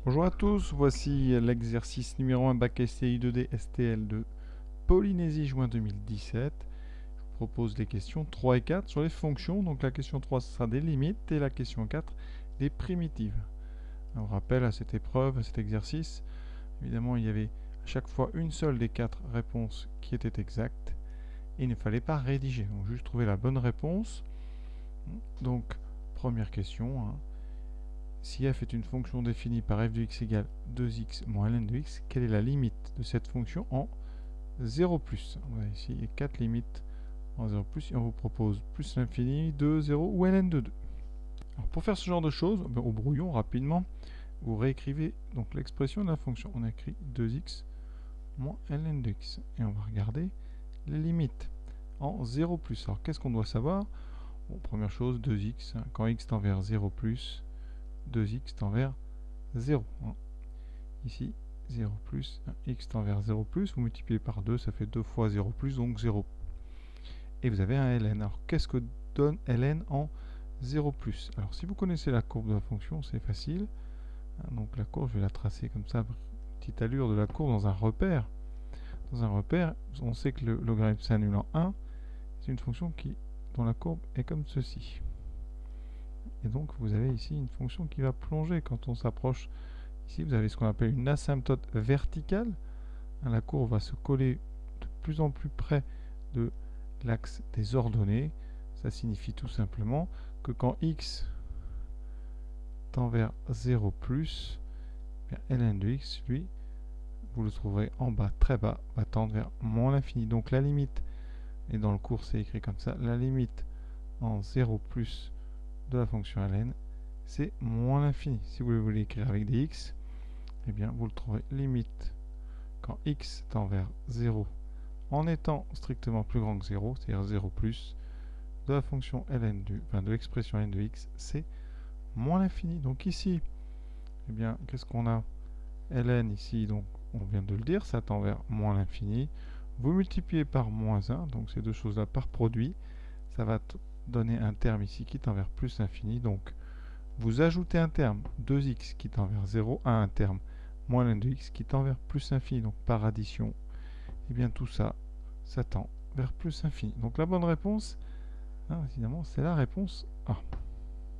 Bonjour à tous, voici l'exercice numéro 1 bac STI 2D STL de Polynésie juin 2017. Je vous propose les questions 3 et 4 sur les fonctions. Donc la question 3 ce sera des limites et la question 4 des primitives. On rappelle à cette épreuve, à cet exercice, évidemment il y avait à chaque fois une seule des 4 réponses qui était exacte et il ne fallait pas rédiger, donc juste trouver la bonne réponse. Donc première question, si f est une fonction définie par f de x égale 2x moins ln de x, quelle est la limite de cette fonction en 0 plus? On a ici 4 limites en 0 plus et on vous propose plus l'infini, 2, 0 ou ln de 2. Alors pour faire ce genre de choses, au brouillon rapidement, vous réécrivez donc l'expression de la fonction. On a écrit 2x moins ln de x et on va regarder les limites en 0 plus. Alors qu'est-ce qu'on doit savoir? Bon, première chose, 2x, quand x tend vers 0 plus, 2x tend vers 0. Ici, 0 plus, x tend vers 0 plus, vous multipliez par 2, ça fait 2 fois 0 plus, donc 0. Et vous avez un ln. Alors, qu'est-ce que donne ln en 0 plus? Alors, si vous connaissez la courbe de la fonction, c'est facile. Donc, la courbe, je vais la tracer comme ça, petite allure de la courbe dans un repère. Dans un repère, on sait que le logarithme s'annule en 1. C'est une fonction dont la courbe est comme ceci. Et donc, vous avez ici une fonction qui va plonger quand on s'approche. Ici, vous avez ce qu'on appelle une asymptote verticale. La courbe va se coller de plus en plus près de l'axe des ordonnées. Ça signifie tout simplement que quand x tend vers 0 plus, ln de x, lui, vous le trouverez en bas, très bas, va tendre vers moins l'infini. Donc la limite, et dans le cours c'est écrit comme ça, la limite en 0 plus de la fonction ln, c'est moins l'infini. Si vous voulez écrire avec des x, eh bien vous le trouverez limite quand x tend vers 0 en étant strictement plus grand que 0, c'est-à-dire 0 plus, de la fonction ln de l'expression ln de x, c'est moins l'infini. Donc ici, eh bien, qu'est-ce qu'on a? Ln ici, donc on vient de le dire, ça tend vers moins l'infini. Vous multipliez par moins 1, donc ces deux choses-là par produit, ça va donner un terme ici qui tend vers plus l'infini. Donc vous ajoutez un terme 2x qui tend vers 0 à un terme moins ln de x qui tend vers plus l'infini. Donc par addition, et bien tout ça, ça tend vers plus infini. Donc la bonne réponse, évidemment, c'est la réponse A.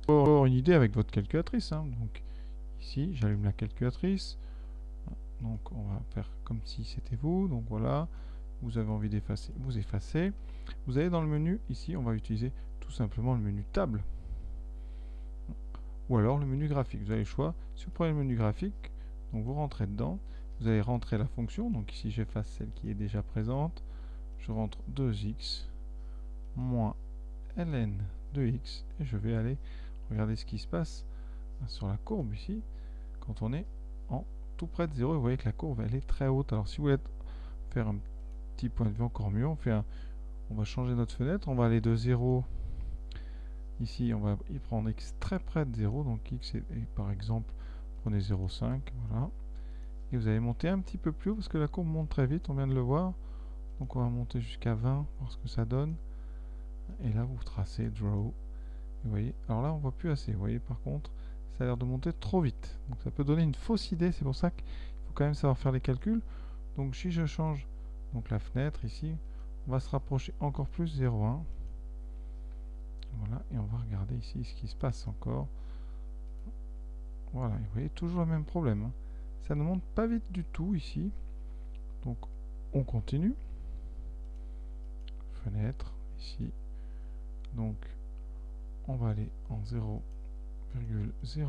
Pour avoir une idée avec votre calculatrice, donc ici, j'allume la calculatrice. Donc on va faire comme si c'était vous. Donc voilà, vous avez envie d'effacer, vous effacez. Vous allez dans le menu, ici, on va utiliser tout simplement le menu table. Ou alors le menu graphique. Vous avez le choix. Si vous prenez le menu graphique, donc vous rentrez dedans. Vous allez rentrer la fonction. Donc ici, j'efface celle qui est déjà présente. Je rentre 2x moins ln de x et je vais aller regarder ce qui se passe sur la courbe ici quand on est en tout près de 0. Et vous voyez que la courbe elle est très haute. Alors si vous voulez faire un petit point de vue encore mieux, on va changer notre fenêtre, on va aller de 0 ici, on va y prendre x très près de 0, donc x est par exemple, prenez 0,5, voilà, et vous allez monter un petit peu plus haut parce que la courbe monte très vite, on vient de le voir. Donc on va monter jusqu'à 20, voir ce que ça donne. Et là, vous tracez draw. Et vous voyez, alors là, on voit plus assez. Vous voyez, par contre, ça a l'air de monter trop vite. Donc ça peut donner une fausse idée. C'est pour ça qu'il faut quand même savoir faire les calculs. Donc si je change donc la fenêtre ici, on va se rapprocher encore plus 0,1. Voilà, et on va regarder ici ce qui se passe encore. Voilà, et vous voyez, toujours le même problème. Ça ne monte pas vite du tout ici. Donc on continue. Fenêtre, ici. Donc on va aller en 0,01.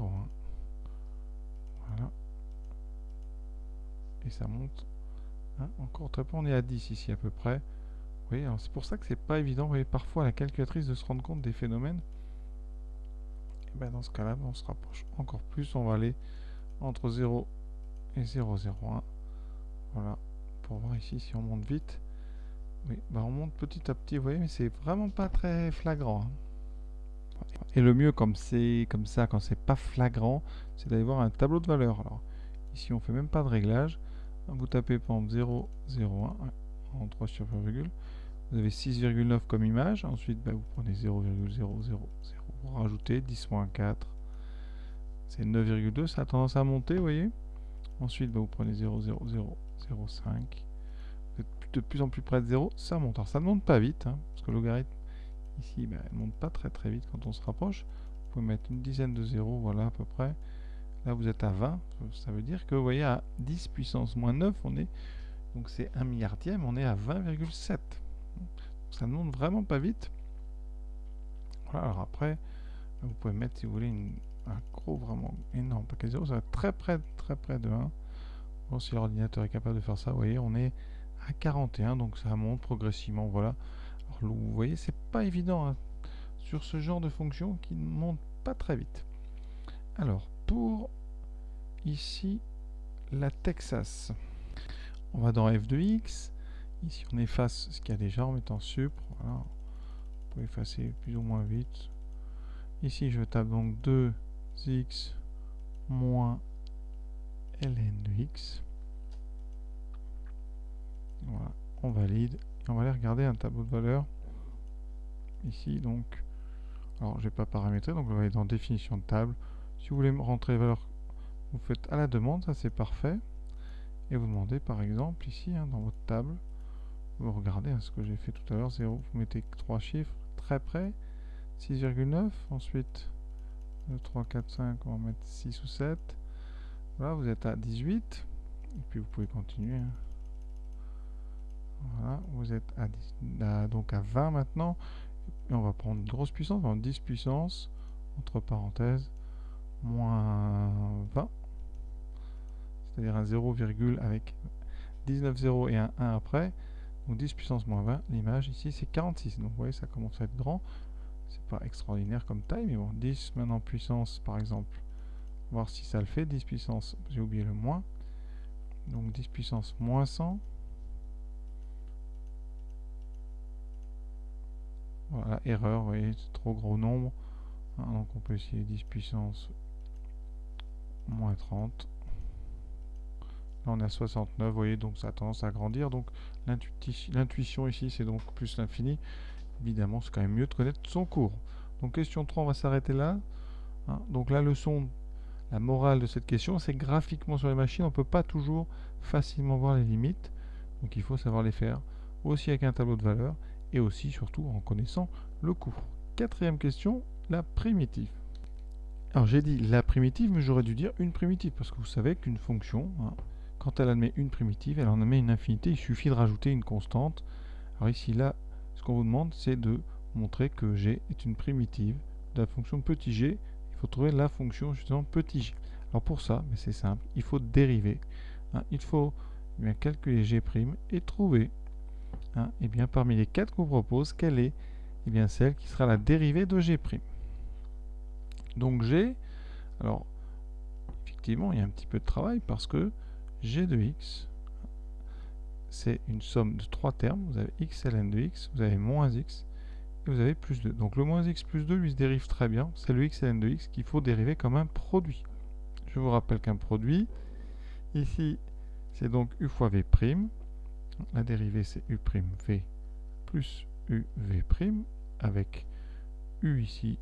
Voilà. Et ça monte encore très peu. On est à 10 ici à peu près. Vous voyez, c'est pour ça que c'est pas évident. Vous voyez, parfois à la calculatrice de se rendre compte des phénomènes. Et ben dans ce cas-là, on se rapproche encore plus. On va aller entre 0 et 0,01. Voilà. Pour voir ici si on monte vite. Oui, on monte petit à petit, vous voyez, mais c'est vraiment pas très flagrant. Et le mieux, comme c'est comme ça, quand c'est pas flagrant, c'est d'aller voir un tableau de valeur. Alors, ici, on fait même pas de réglage. Vous tapez par exemple 0,01 en 3 sur virgule. Vous avez 6,9 comme image. Ensuite, vous prenez 0,000. Vous rajoutez 10 moins 4. c'est 9,2, ça a tendance à monter, vous voyez. Ensuite, vous prenez 0,0005. Vous êtes de plus en plus près de 0, ça monte. Alors ça ne monte pas vite, hein, parce que le logarithme, ici, elle ne monte pas très vite quand on se rapproche. Vous pouvez mettre une dizaine de zéros, voilà à peu près. Là, vous êtes à 20, ça veut dire que, vous voyez, à 10 puissance moins 9, on est, donc c'est 1 milliardième, on est à 20,7. Ça ne monte vraiment pas vite. Voilà, alors après, vous pouvez mettre, si vous voulez, un gros, vraiment énorme paquet de zéros, ça va être très près de 1. Bon, si l'ordinateur est capable de faire ça, vous voyez, on est à 41, donc ça monte progressivement, voilà. Alors, vous voyez, c'est pas évident, hein, sur ce genre de fonction qui ne monte pas très vite. Alors, pour ici, la Texas, on va dans f de x. Ici, on efface ce qu'il y a déjà en mettant sup. Voilà. On peut effacer plus ou moins vite. Ici, je tape donc 2x moins ln de x. Voilà, on valide. Et on va aller regarder un tableau de valeurs. Ici, donc, alors je vais pas paramétrer, donc on va aller dans définition de table. Si vous voulez rentrer les valeurs, vous faites à la demande, ça c'est parfait. Et vous demandez par exemple ici, hein, dans votre table, vous regardez hein, ce que j'ai fait tout à l'heure, 0, vous mettez 3 chiffres très près, 6,9, ensuite 2, 3, 4, 5, on va mettre 6 ou 7. Voilà, vous êtes à 18, et puis vous pouvez continuer. Hein. Voilà, vous êtes donc à 20 maintenant, et on va prendre une grosse puissance, on va prendre 10 puissance, entre parenthèses, moins 20, c'est-à-dire un 0, avec 19 0 et un 1 après, donc 10 puissance moins 20, l'image ici c'est 46, donc vous voyez ça commence à être grand, c'est pas extraordinaire comme taille, mais bon, 10 maintenant puissance par exemple, voir si ça le fait, 10 puissance, j'ai oublié le moins, donc 10 puissance moins 100, voilà, erreur, vous voyez, c'est trop gros nombre, hein, donc on peut essayer 10 puissance moins 30, là on est à 69, vous voyez, donc ça a tendance à grandir, donc l'intuition ici c'est donc plus l'infini, évidemment c'est quand même mieux de connaître son cours. Donc question 3, on va s'arrêter là, hein. Donc la leçon, la morale de cette question, c'est graphiquement sur les machines, on ne peut pas toujours facilement voir les limites, donc il faut savoir les faire, aussi avec un tableau de valeurs, et aussi surtout en connaissant le cours. Quatrième question, la primitive. Alors j'ai dit la primitive, mais j'aurais dû dire une primitive, parce que vous savez qu'une fonction, hein, quand elle admet une primitive, elle en admet une infinité, il suffit de rajouter une constante. Alors ici, là, ce qu'on vous demande, c'est de montrer que g est une primitive de la fonction petit g. Il faut trouver la fonction justement petit g. Alors pour ça, c'est simple, il faut dériver. Hein, il faut bien calculer g' et trouver, hein, et bien parmi les 4 qu'on propose, quelle est bien celle qui sera la dérivée de g'. Donc g, alors effectivement il y a un petit peu de travail parce que g de x, c'est une somme de 3 termes. Vous avez x ln de x, vous avez moins x, et vous avez plus 2. Donc le moins x plus 2 lui se dérive très bien. C'est le x ln de x qu'il faut dériver comme un produit. Je vous rappelle qu'un produit, ici, c'est donc u fois v'. La dérivée, c'est u' v plus u v' avec u ici,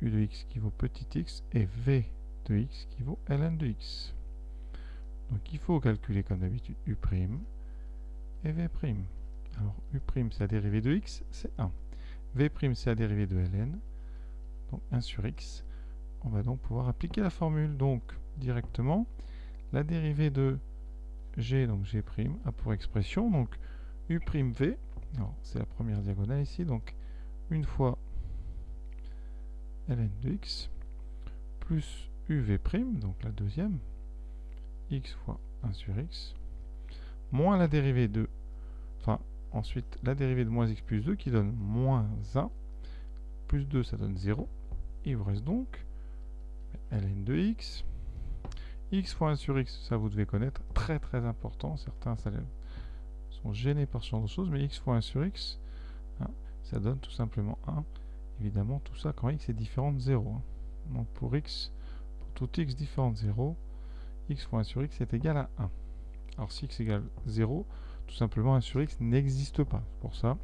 u de x qui vaut petit x, et v de x qui vaut ln de x. Donc il faut calculer comme d'habitude u' et v'. Alors u' c'est la dérivée de x, c'est 1. v' c'est la dérivée de ln, donc 1 sur x. On va donc pouvoir appliquer la formule. Donc directement, la dérivée de g, donc g' a pour expression, donc u'v, c'est la première diagonale ici, donc une fois ln de x, plus uv', donc la deuxième, x fois 1 sur x, moins la dérivée de, ensuite la dérivée de moins x plus 2 qui donne moins 1, plus 2 ça donne 0, il vous reste donc ln de x, x fois 1 sur x, ça vous devez connaître, très important, certains sont gênés par ce genre de choses, mais x fois 1 sur x, hein, ça donne tout simplement 1, évidemment tout ça quand x est différent de 0. Hein. Donc pour x, pour tout x différent de 0, x fois 1 sur x est égal à 1. Alors si x égale 0, tout simplement 1 sur x n'existe pas. Pour ça,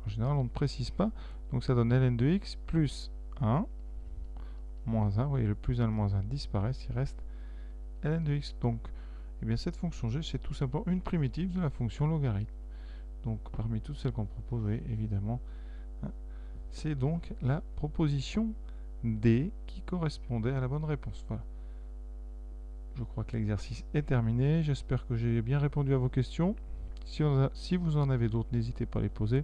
en général on ne précise pas, donc ça donne ln de x plus 1, moins 1, vous voyez le plus 1 et le moins 1 disparaissent, il reste ln de x. Donc eh bien, cette fonction g, c'est tout simplement une primitive de la fonction logarithme. Donc parmi toutes celles qu'on propose, vous voyez, évidemment, hein, c'est donc la proposition D qui correspondait à la bonne réponse. Voilà. Je crois que l'exercice est terminé. J'espère que j'ai bien répondu à vos questions. Si vous en avez d'autres, n'hésitez pas à les poser.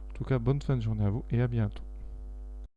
En tout cas, bonne fin de journée à vous et à bientôt.